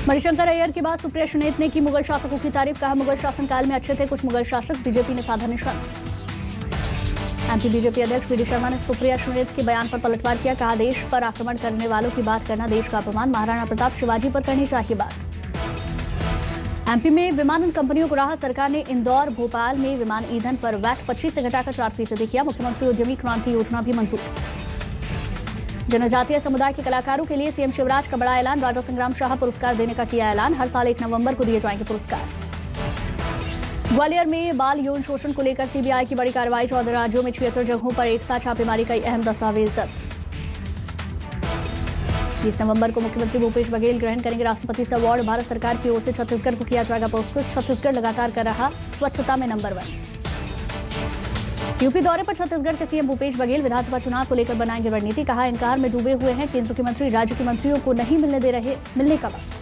मणिशंकर अय्यर के बाद सुप्रिया सुनेत ने की मुगल शासकों की तारीफ। कहा, मुगल शासनकाल में अच्छे थे कुछ मुगल शासक, बीजेपी ने साधा निशाना। एमपी बीजेपी अध्यक्ष वी.डी. शर्मा ने सुप्रिया सुनेत के बयान पर पलटवार किया। कहा, देश पर आक्रमण करने वालों की बात करना देश का अपमान। महाराणा प्रताप शिवाजी पर करनी चाहिए बात। एमपी में विमानन कंपनियों को राहत। सरकार ने इंदौर भोपाल में विमान ईंधन पर वैट 25 से घटाकर 4% किया। मुख्यमंत्री उद्यमी क्रांति योजना भी मंजूर। जनजातीय समुदाय के कलाकारों के लिए सीएम शिवराज का बड़ा ऐलान। राजा संग्राम शाह पुरस्कार देने का किया ऐलान। हर साल 1 नवंबर को दिए जाएंगे पुरस्कार। ग्वालियर में बाल यौन शोषण को लेकर सीबीआई की बड़ी कार्रवाई। 14 राज्यों में 76 जगहों पर एक साथ छापेमारी। कई अहम दस्तावेज जब्त। 20 नवंबर को मुख्यमंत्री भूपेश बघेल ग्रहण करेंगे राष्ट्रपति से अवार्ड। भारत सरकार की ओर से छत्तीसगढ़ को किया जाएगा पुरस्कृत। छत्तीसगढ़ लगातार कर रहा स्वच्छता में नंबर 1। यूपी दौरे पर छत्तीसगढ़ के सीएम भूपेश बघेल विधानसभा चुनाव को लेकर बनाएंगे रणनीति। कहा, इंकार में डूबे हुए हैं केंद्र के मंत्री, राज्य के मंत्रियों को नहीं मिलने का वक्त।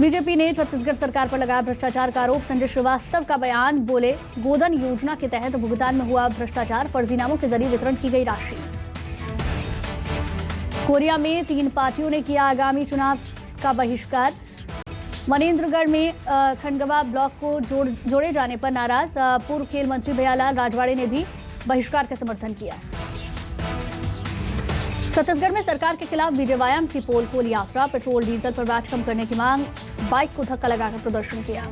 बीजेपी ने छत्तीसगढ़ सरकार पर लगाया भ्रष्टाचार का आरोप। संजय श्रीवास्तव का बयान। बोले, गोधन योजना के तहत भुगतान में हुआ भ्रष्टाचार, फर्जीनामों के जरिए वितरण की गई राशि। कोरिया में 3 पार्टियों ने किया आगामी चुनाव का बहिष्कार। मनेन्द्रगढ़ में खंडगवा ब्लॉक को जोड़े जाने पर नाराज। पूर्व खेल मंत्री भैयालाल राजवाड़े ने भी बहिष्कार का समर्थन किया। छत्तीसगढ़ में सरकार के खिलाफ विजयवायम की पोल पोल यात्रा। पेट्रोल डीजल पर वैट कम करने की मांग। बाइक को धक्का लगाकर प्रदर्शन किया।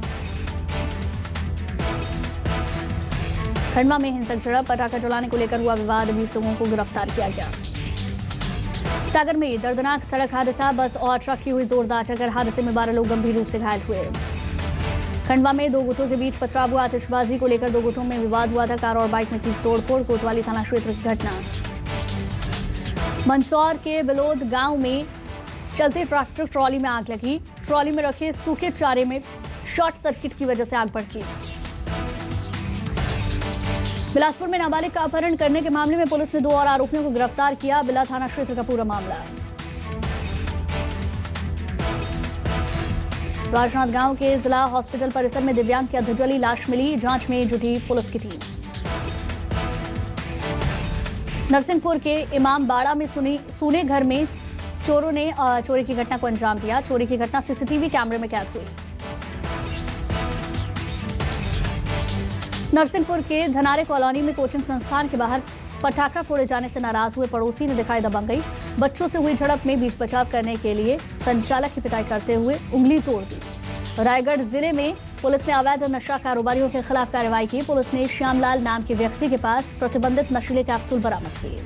खंडवा में हिंसक झड़प। पटाखा जलाने को लेकर हुआ विवाद। 20 लोगों को गिरफ्तार किया गया। सागर में दर्दनाक सड़क हादसा। बस और ट्रक की हुई जोरदार टक्कर। हादसे में 12 लोग गंभीर रूप से घायल हुए। खंडवा में 2 गुटों के बीच पथराव हुआ। आतिशबाजी को लेकर 2 गुटों में विवाद हुआ था। कार और बाइक में की तोड़फोड़। कोतवाली थाना क्षेत्र की घटना। मंदसौर के बिलोद गांव में चलते ट्रैक्टर ट्रॉली में आग लगी। ट्रॉली में रखे सूखे चारे में शॉर्ट सर्किट की वजह से आग भड़की। बिलासपुर में नाबालिग का अपहरण करने के मामले में पुलिस ने 2 और आरोपियों को गिरफ्तार किया। बिला थाना क्षेत्र का पूरा मामला। राजनांदगांव के जिला हॉस्पिटल परिसर में दिव्यांग की अधजली लाश मिली। जांच में जुटी पुलिस की टीम। नरसिंहपुर के इमामबाड़ा में सूने घर में चोरों ने चोरी की घटना को अंजाम दिया। चोरी की घटना सीसीटीवी कैमरे में कैद हुई। नरसिंहपुर के धनारे कॉलोनी में कोचिंग संस्थान के बाहर पटाखा फोड़े जाने से नाराज हुए पड़ोसी ने दिखाई दबंगई। बच्चों से हुई झड़प में बीच बचाव करने के लिए संचालक की पिटाई करते हुए उंगली तोड़ दी। रायगढ़ जिले में पुलिस ने अवैध नशा कारोबारियों के खिलाफ कार्रवाई की। पुलिस ने श्यामलाल नाम के व्यक्ति के पास प्रतिबंधित नशीले कैप्सूल बरामद किए।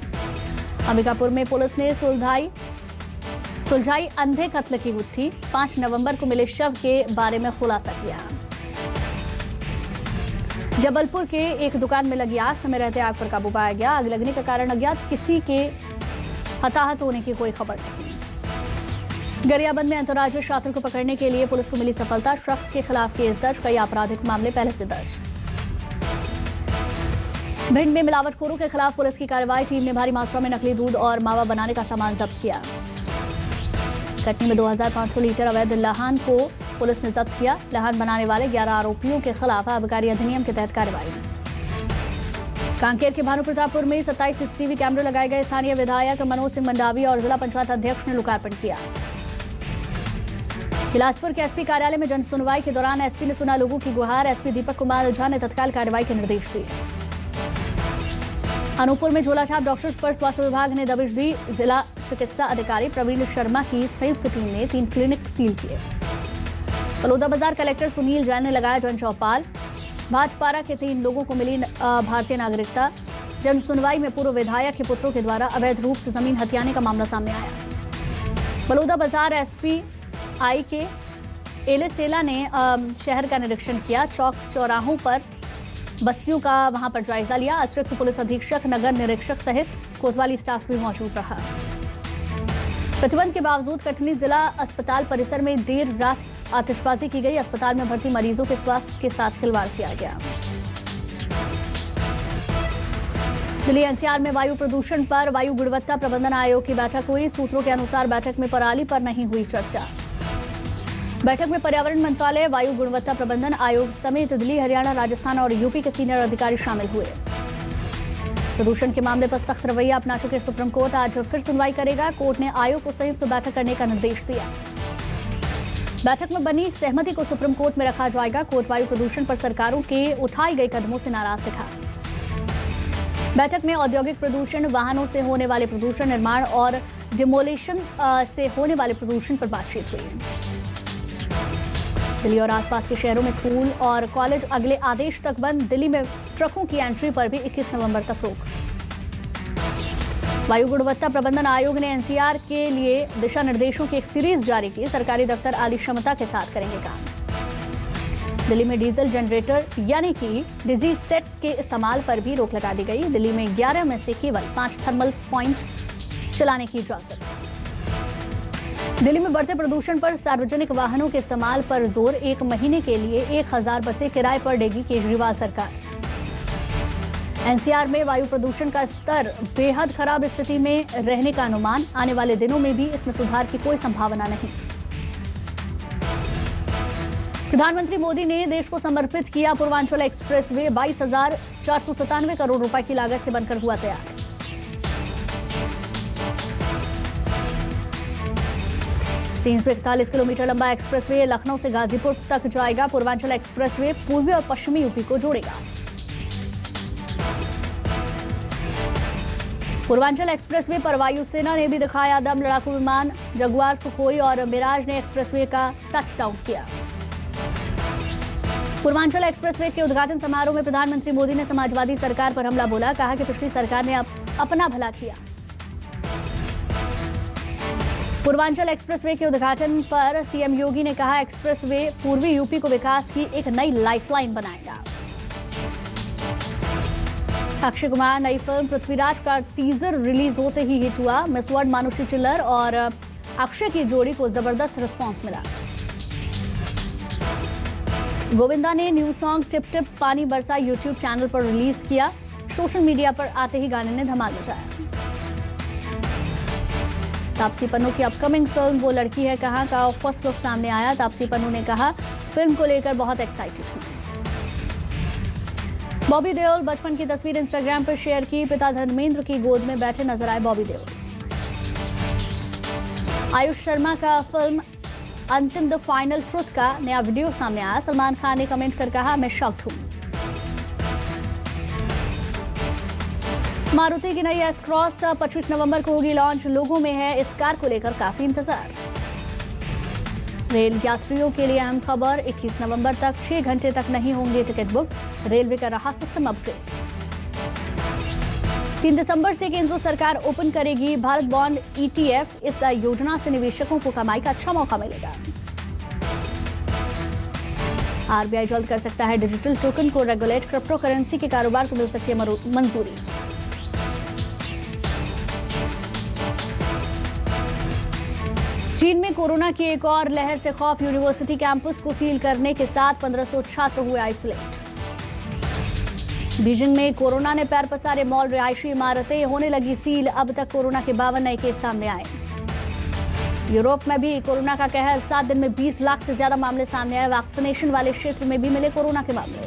अंबिकापुर में पुलिस ने सुलझाई अंधे कत्ल की गुत्थी। 5 नवंबर को मिले शव के बारे में खुलासा किया। जबलपुर के एक दुकान में लगी आग। समय रहते आग पर काबू पाया गया। आग लगने का कारण अज्ञात। किसी के हताहत होने की कोई खबर नहीं। गरियाबंद में अंतर्राज्यीय छात्र को पकड़ने के लिए पुलिस को मिली सफलता। शख्स के खिलाफ केस दर्ज। कई आपराधिक मामले पहले से दर्ज। भिंड में मिलावटखोरों के खिलाफ पुलिस की कार्रवाई। टीम ने भारी मात्रा में नकली दूध और मावा बनाने का सामान जब्त किया। कटनी में 2500 लीटर अवैध लहान को पुलिस ने जब्त किया। लहान बनाने वाले 11 आरोपियों के खिलाफ आबकारी अधिनियम के तहत कार्रवाई। कांकेर के भानु प्रतापपुर में 27 सीसीटीवी कैमरे लगाए गए। स्थानीय विधायक मनोज सिंह मंडावी और जिला पंचायत अध्यक्ष ने लोकार्पण किया। बिलासपुर के एसपी कार्यालय में जन सुनवाई के दौरान एसपी ने सुना लोगों की गुहार। एसपी दीपक कुमार झा ने तत्काल कार्रवाई के निर्देश दिए। अनूपपुर में झोलाछाप डॉक्टर्स पर स्वास्थ्य विभाग ने दबिश दी। जिला चिकित्सा अधिकारी प्रवीण शर्मा की संयुक्त टीम ने 3 क्लिनिक सील किए। बलौदाबाजार कलेक्टर सुनील जैन ने लगाया जन चौपाल। भाटपारा के 3 लोगों को मिली भारतीय नागरिकता। जन सुनवाई में पूर्व विधायक के पुत्रों के द्वारा अवैध रूप से जमीन हथियाने का मामला सामने आया। बलौदाबाजार एसपी आई के एलेसेला ने शहर का निरीक्षण किया। चौक चौराहों पर बस्तियों का वहां पर जायजा लिया। अतिरिक्त पुलिस अधीक्षक, नगर निरीक्षक सहित कोतवाली स्टाफ भी मौजूद रहा। प्रतिबंध के बावजूद कटनी जिला अस्पताल परिसर में देर रात आतिशबाजी की गई। अस्पताल में भर्ती मरीजों के स्वास्थ्य के साथ खिलवाड़ किया गया। दिल्ली एनसीआर में वायु प्रदूषण पर वायु गुणवत्ता प्रबंधन आयोग की बैठक हुई। सूत्रों के अनुसार बैठक में पराली पर नहीं हुई चर्चा। बैठक में पर्यावरण मंत्रालय, वायु गुणवत्ता प्रबंधन आयोग समेत दिल्ली, हरियाणा, राजस्थान और यूपी के सीनियर अधिकारी शामिल हुए। प्रदूषण के मामले पर सख्त रवैया अपना चुके सुप्रीम कोर्ट आज फिर सुनवाई करेगा। कोर्ट ने आयोग को संयुक्त बैठक करने का निर्देश दिया। बैठक में बनी सहमति को सुप्रीम कोर्ट में रखा जाएगा। कोर्ट वायु प्रदूषण पर सरकारों के उठाए गए कदमों से नाराज दिखा। बैठक में औद्योगिक प्रदूषण, वाहनों से होने वाले प्रदूषण, निर्माण और डिमोलिशन से होने वाले प्रदूषण पर बातचीत हुई। दिल्ली और आसपास के शहरों में स्कूल और कॉलेज अगले आदेश तक बंद। दिल्ली में ट्रकों की एंट्री पर भी 21 नवंबर तक रोक। वायु गुणवत्ता प्रबंधन आयोग ने एनसीआर के लिए दिशा निर्देशों की एक सीरीज जारी की। सरकारी दफ्तर आली क्षमता के साथ करेंगे काम। दिल्ली में डीजल जनरेटर यानी कि डिजी सेट्स के इस्तेमाल पर भी रोक लगा दी गई। दिल्ली में 11 में से केवल 5 थर्मल पॉइंट चलाने की इजाजत। दिल्ली में बढ़ते प्रदूषण पर सार्वजनिक वाहनों के इस्तेमाल पर जोर। 1 महीने के लिए 1000 बसें किराए पर देगी केजरीवाल सरकार। एनसीआर में वायु प्रदूषण का स्तर बेहद खराब स्थिति में रहने का अनुमान। आने वाले दिनों में भी इसमें सुधार की कोई संभावना नहीं। प्रधानमंत्री मोदी ने देश को समर्पित किया पूर्वांचल एक्सप्रेसवे। 22,497 करोड़ रुपए की लागत से बनकर हुआ तैयार। तीन 341 किलोमीटर लंबा एक्सप्रेसवे लखनऊ से गाजीपुर तक जाएगा। पूर्वांचल एक्सप्रेसवे पूर्वी और पश्चिमी यूपी को जोड़ेगा। पूर्वांचल एक्सप्रेसवे पर वायुसेना ने भी दिखाया दम। लड़ाकू विमान जगुआर, सुखोई और मिराज ने एक्सप्रेसवे का टचडाउन किया। पूर्वांचल एक्सप्रेसवे के उद्घाटन समारोह में प्रधानमंत्री मोदी ने समाजवादी सरकार पर हमला बोला। कहा कि पिछली सरकार ने अपना भला किया। पूर्वांचल एक्सप्रेसवे के उद्घाटन पर सीएम योगी ने कहा, एक्सप्रेसवे पूर्वी यूपी को विकास की एक नई लाइफलाइन बनाएगा। अक्षय कुमार नई फिल्म पृथ्वीराज का टीजर रिलीज होते ही हिट हुआ। मिस वर्ल्ड मानुषी चिल्लर और अक्षय की जोड़ी को जबरदस्त रिस्पांस मिला। गोविंदा ने न्यू सॉन्ग टिप टिप पानी बरसा यूट्यूब चैनल पर रिलीज किया। सोशल मीडिया पर आते ही गाने ने धमाल मचाया। तापसी पन्नू की अपकमिंग फिल्म वो लड़की है कहाँ का फर्स्ट लुक सामने आया। तापसी पन्नू ने कहा, फिल्म को लेकर बहुत एक्साइटेड हूं। बॉबी देओल बचपन की तस्वीर इंस्टाग्राम पर शेयर की। पिता धर्मेंद्र की गोद में बैठे नजर आए बॉबी देओल। आयुष शर्मा का फिल्म अंतिम द फाइनल ट्रुथ का नया वीडियो सामने आया। सलमान खान ने कमेंट कर कहा, मैं शॉक्ड हूं। मारुति की नई एस क्रॉस 25 नवंबर को होगी लॉन्च। लोगों में है इस कार को लेकर काफी इंतजार। रेल यात्रियों के लिए अहम खबर, 21 नवंबर तक 6 घंटे तक नहीं होंगे टिकट बुक। रेलवे का रहा सिस्टम अपग्रेड। 3 दिसंबर से केंद्र सरकार ओपन करेगी भारत बॉन्ड ETF। इस योजना से निवेशकों को कमाई का अच्छा मौका मिलेगा। आरबीआई जल्द कर सकता है डिजिटल टोकन को रेगुलेट। क्रिप्टो करेंसी के कारोबार को मिल सकती है मंजूरी। चीन में कोरोना की एक और लहर से खौफ। यूनिवर्सिटी कैंपस को सील करने के साथ 1500 छात्र हुए आइसोलेट। बीजिंग में कोरोना ने पैर पसारे मॉल, रिहायशी इमारतें होने लगी सील। अब तक कोरोना के 52 नए केस सामने आए। यूरोप में भी कोरोना का कहर। 7 दिन में 20 लाख से ज्यादा मामले सामने आए। वैक्सीनेशन वाले क्षेत्र में भी मिले कोरोना के मामले।